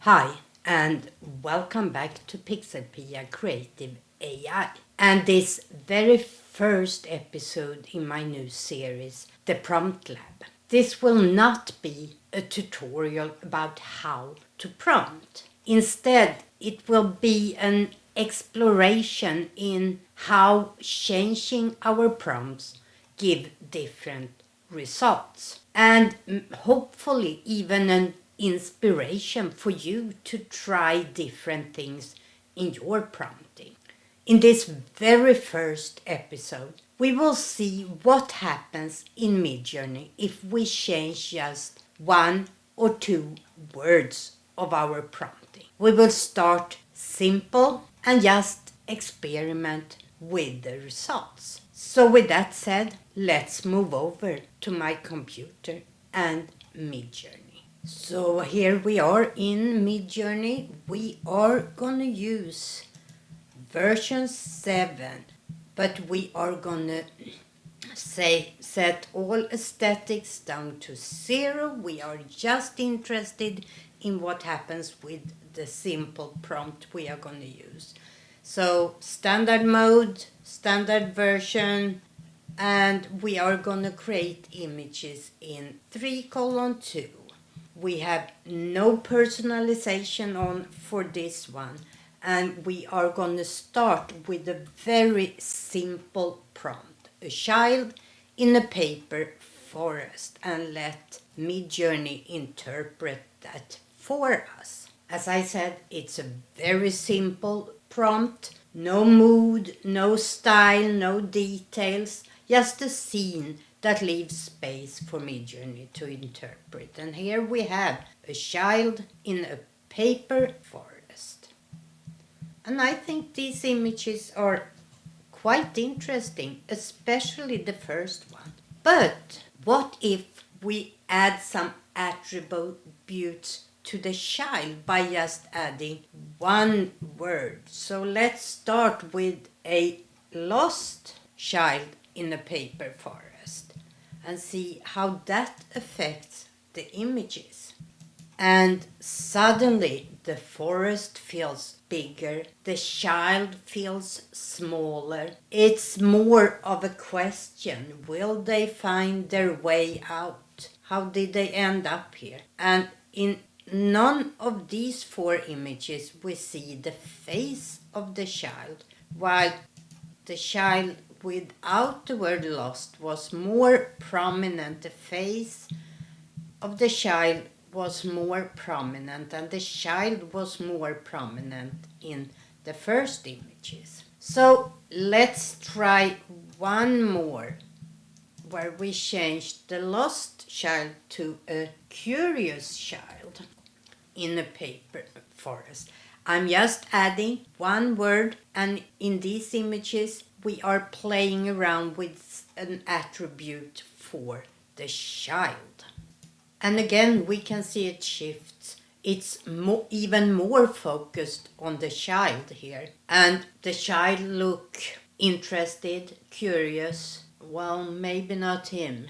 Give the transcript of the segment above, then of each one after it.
Hi, and welcome back to Pixelpia Creative AI. And this very first episode in my new series, The Prompt Lab. This will not be a tutorial about how to prompt. Instead, it will be an exploration in how changing our prompts give different results. And hopefully even an inspiration for you to try different things in your prompting. In this very first episode, we will see what happens in Midjourney if we change just one or two words of our prompting. We will start simple and just experiment with the results. So with that said, let's move over to my computer and Midjourney. So here we are in Midjourney. We are gonna use version 7, but we are gonna set all aesthetics down to 0. We are just interested in what happens with the simple prompt we are gonna use. So standard mode, standard version, and we are gonna create images in 3:2. We have no personalization on for this one, and we are going to start with a very simple prompt. A child in a paper forest, and let Midjourney interpret that for us. As I said, it's a very simple prompt. No mood, no style, no details, just a scene that leaves space for Midjourney to interpret. And here we have a child in a paper forest. And I think these images are quite interesting, especially the first one. But what if we add some attributes to the child by just adding one word? So let's start with a lost child in a paper forest and see how that affects the images. And suddenly the forest feels bigger, the child feels smaller. It's more of a question. Will they find their way out? How did they end up here? And in none of these 4 images we see the face of the child, while the child without the word lost was more prominent. The face of the child was more prominent, and the child was more prominent in the first images. So let's try one more where we changed the lost child to a curious child in a paper forest. I'm just adding one word, and in these images we are playing around with an attribute for the child. And again we can see it shifts. It's even more focused on the child here. And the child look interested, curious. Well, maybe not him.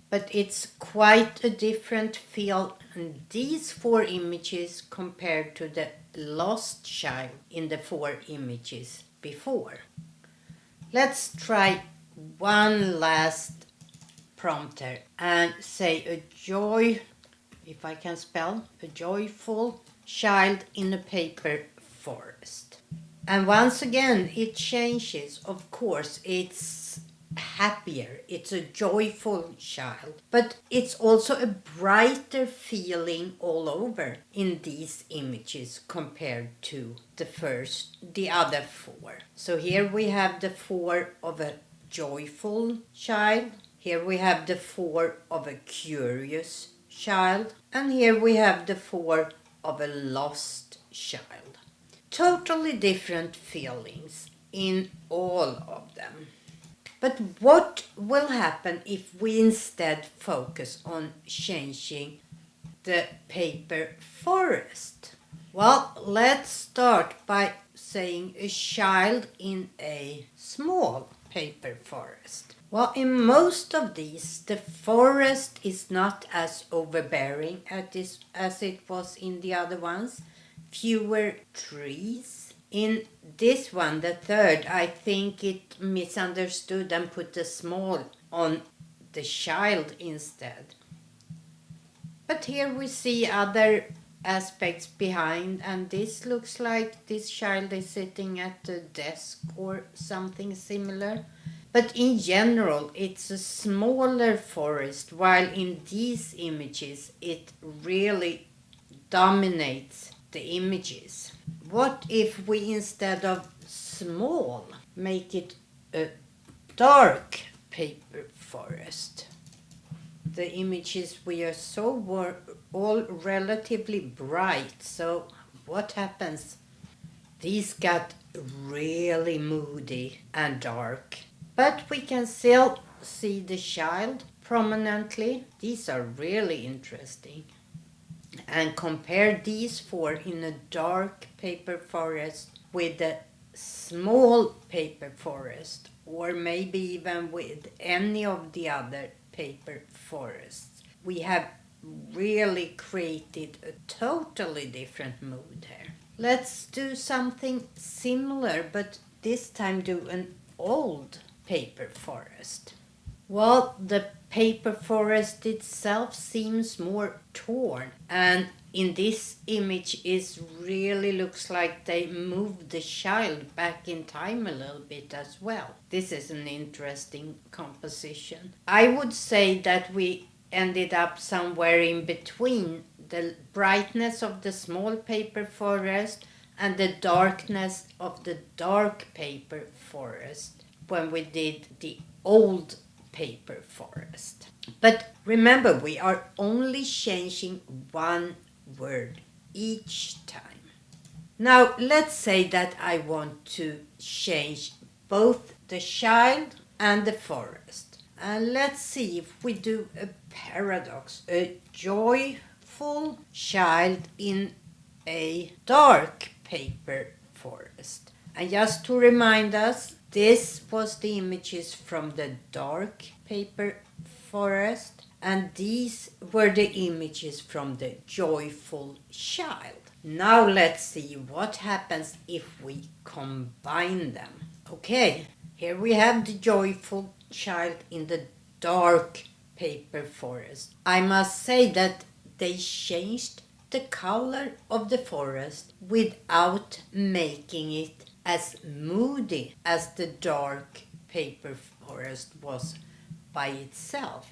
But it's quite a different feel in these 4 images compared to the lost child in the 4 images before. Let's try one last prompt here and say a joy, if I can spell, a joyful child in a paper forest. And once again it changes. Of course, it's happier, it's a joyful child, but it's also a brighter feeling all over in these images compared to the other 4. So here we have the 4 of a joyful child, here we have the 4 of a curious child, and here we have the 4 of a lost child. Totally different feelings in all of them. But what will happen if we instead focus on changing the paper forest? Well, let's start by saying a child in a small paper forest. Well, in most of these, the forest is not as overbearing as it was in the other ones. Fewer trees. In this one, the third, I think it misunderstood and put the small on the child instead. But here we see other aspects behind, and this looks like this child is sitting at a desk or something similar. But in general, it's a smaller forest, while in these images, it really dominates the images. What if we, instead of small, make it a dark paper forest? The images we are so were all relatively bright, so what happens? These got really moody and dark. But we can still see the child prominently. These are really interesting. And compare these four in a dark paper forest with a small paper forest, or maybe even with any of the other paper forests. We have really created a totally different mood here. Let's do something similar, but this time do an old paper forest. Well, the paper forest itself seems more torn, and in this image it really looks like they moved the child back in time a little bit as well. This is an interesting composition. I would say that we ended up somewhere in between the brightness of the small paper forest and the darkness of the dark paper forest when we did the old paper forest. But remember, we are only changing one word each time. Now let's say that I want to change both the child and the forest. And let's see if we do a paradox. A joyful child in a dark paper forest. And just to remind us, this was the images from the dark paper forest, and these were the images from the joyful child. Now let's see what happens if we combine them. Okay, here we have the joyful child in the dark paper forest. I must say that they changed the color of the forest without making it as moody as the dark paper forest was by itself.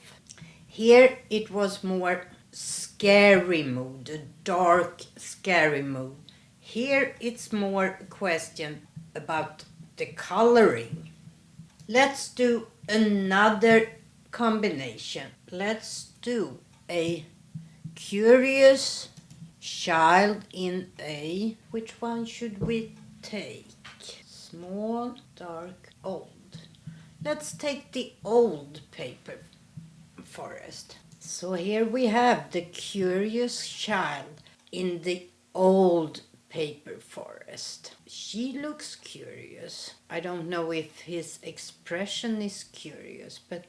Here it was more scary mood, a dark scary mood. Here it's more a question about the coloring. Let's do another combination. Let's do a curious child in a... Which one should we take? Small, dark, old. Let's take the old paper forest. So here we have the curious child in the old paper forest. She looks curious. I don't know if his expression is curious, but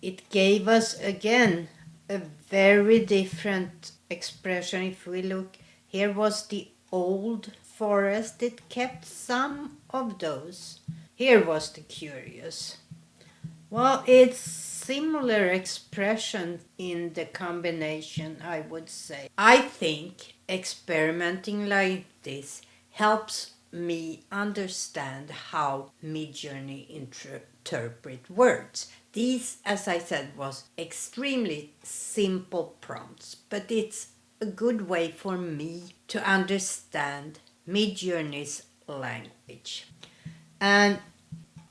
it gave us again a very different expression. If we look, here was the old forest. It kept some of those. Here was the curious. Well, it's similar expression in the combination, I would say. I think experimenting like this helps me understand how Midjourney interpret words. These, as I said, was extremely simple prompts, but it's a good way for me to understand Midjourney's language. And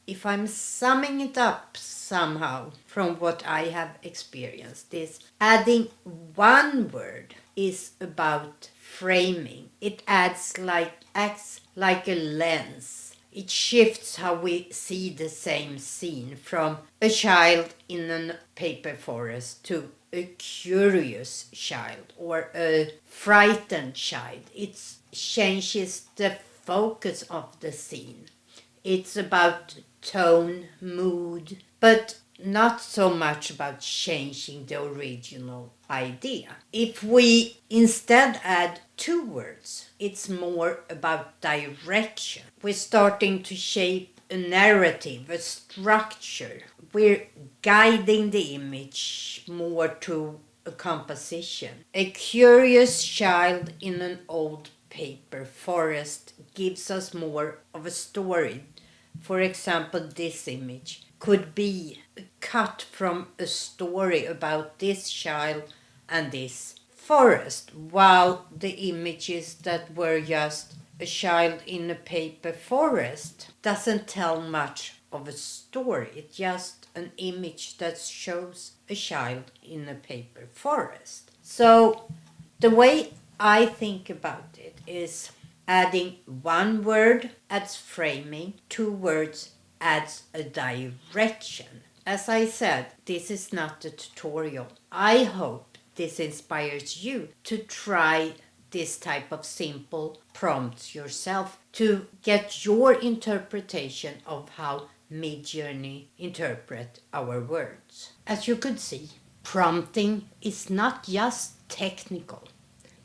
if I'm summing it up somehow from what I have experienced, is adding one word is about framing. It acts like a lens. It shifts how we see the same scene from a child in a paper forest to a curious child or a frightened child. It changes the focus of the scene. It's about tone, mood, but not so much about changing the original idea. If we instead add 2 words, it's more about direction. We're starting to shape a narrative, a structure. We're guiding the image more to a composition. A curious child in an old paper forest gives us more of a story. For example, this image could be cut from a story about this child and this forest, while the images that were just a child in a paper forest doesn't tell much of a story. It's just an image that shows a child in a paper forest. So the way I think about it is adding 1 word adds framing, 2 words adds a direction. As I said, this is not a tutorial. I hope this inspires you to try this type of simple prompts yourself to get your interpretation of how Midjourney interpret our words. As you could see, prompting is not just technical.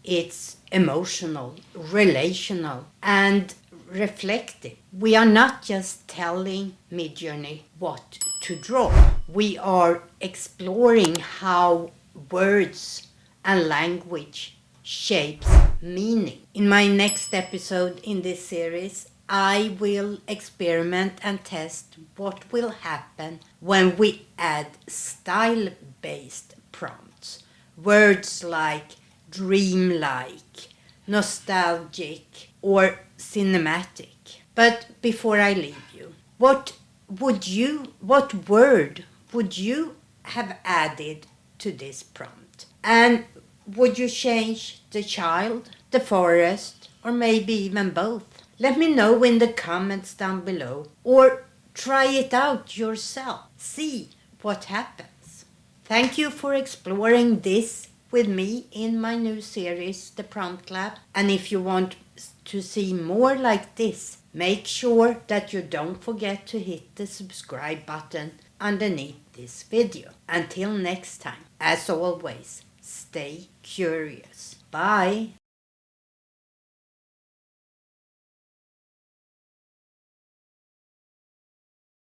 It's emotional, relational, and reflective. We are not just telling Midjourney what to draw. We are exploring how words and language shapes meaning. In my next episode in this series, I will experiment and test what will happen when we add style-based prompts. Words like dreamlike, nostalgic, or cinematic. But before I leave you, what word would you have added to this prompt? And would you change the child, the forest, or maybe even both? Let me know in the comments down below, or try it out yourself. See what happens. Thank you for exploring this with me in my new series, The Prompt Lab. And if you want to see more like this, make sure that you don't forget to hit the subscribe button underneath this video. Until next time, as always, stay curious. Bye!